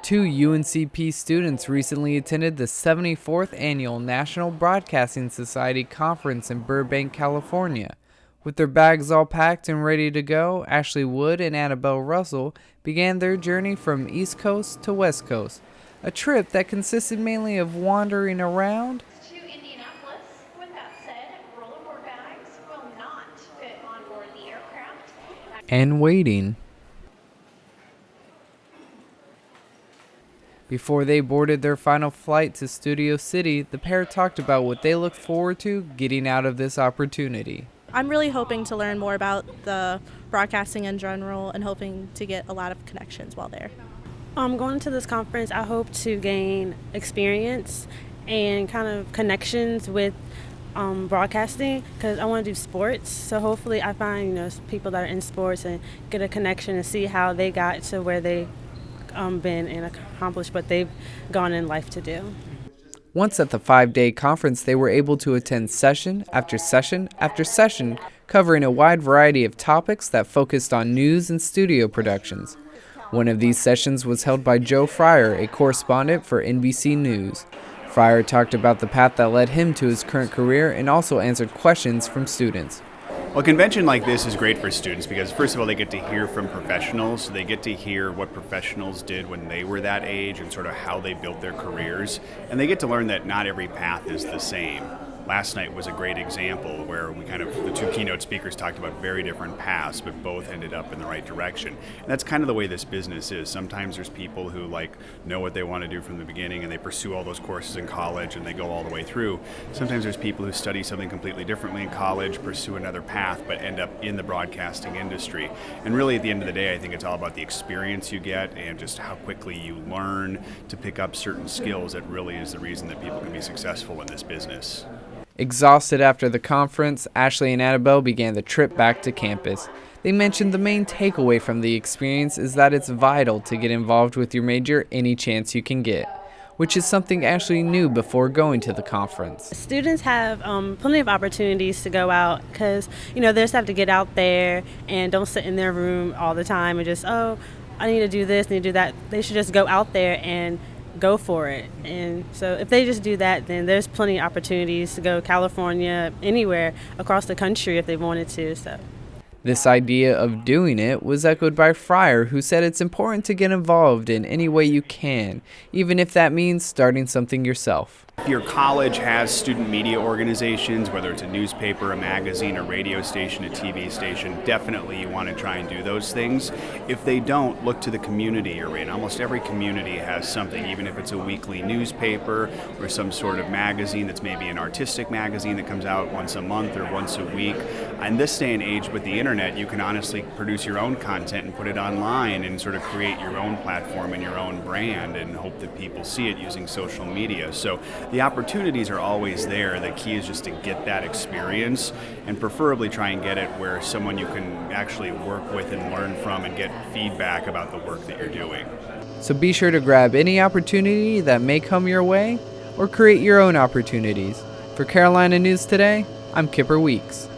Two UNCP students recently attended the 74th Annual National Broadcasting Society Conference in Burbank, California. With their bags all packed and ready to go, Ashley Wood and Annabelle Russell began their journey from East Coast to West Coast, a trip that consisted mainly of wandering around To Indianapolis. With that said, rollerboard bags will not fit on board the aircraft. and waiting. Before they boarded their final flight to Studio City, the pair talked about what they look forward to getting out of this opportunity. I'm really hoping to learn more about the broadcasting in general and hoping to get a lot of connections while there. Going to this conference, I hope to gain experience and kind of connections with broadcasting because I want to do sports. So hopefully I find people that are in sports and get a connection and see how they got to where they been and accomplished what they've gone in life to do. Once at the 5-day conference, they were able to attend session after session after session, covering a wide variety of topics that focused on news and studio productions. One of these sessions was held by Joe Fryer, a correspondent for NBC News. Fryer talked about the path that led him to his current career and also answered questions from students. Well, a convention like this is great for students because, first of all, they get to hear from professionals. They get to hear what professionals did when they were that age and sort of how they built their careers. And they get to learn that not every path is the same. Last night was a great example where the two keynote speakers talked about very different paths, but both ended up in the right direction. And that's kind of the way this business is. Sometimes there's people who know what they want to do from the beginning and they pursue all those courses in college and they go all the way through. Sometimes there's people who study something completely differently in college, pursue another path, but end up in the broadcasting industry. And really at the end of the day, I think it's all about the experience you get and just how quickly you learn to pick up certain skills that really is the reason that people can be successful in this business. Exhausted after the conference, Ashley and Annabelle began the trip back to campus. They mentioned the main takeaway from the experience is that it's vital to get involved with your major any chance you can get, which is something Ashley knew before going to the conference. Students have plenty of opportunities to go out because, they just have to get out there and don't sit in their room all the time and just, I need to do this, need to do that. They should just go out there and go for it. And so if they just do that, then there's plenty of opportunities to go California, anywhere across the country if they wanted to. So this idea of doing it was echoed by Fryer, who said it's important to get involved in any way you can, even if that means starting something yourself. If your college has student media organizations, whether it's a newspaper, a magazine, a radio station, a TV station, definitely you want to try and do those things. If they don't, look to the community you're in. Almost every community has something, even if it's a weekly newspaper or some sort of magazine that's maybe an artistic magazine that comes out once a month or once a week. In this day and age with the internet, you can honestly produce your own content and put it online and sort of create your own platform and your own brand and hope that people see it using social media. So the opportunities are always there. The key is just to get that experience and preferably try and get it where someone you can actually work with and learn from and get feedback about the work that you're doing. So be sure to grab any opportunity that may come your way or create your own opportunities. For Carolina News Today, I'm Kipper Weeks.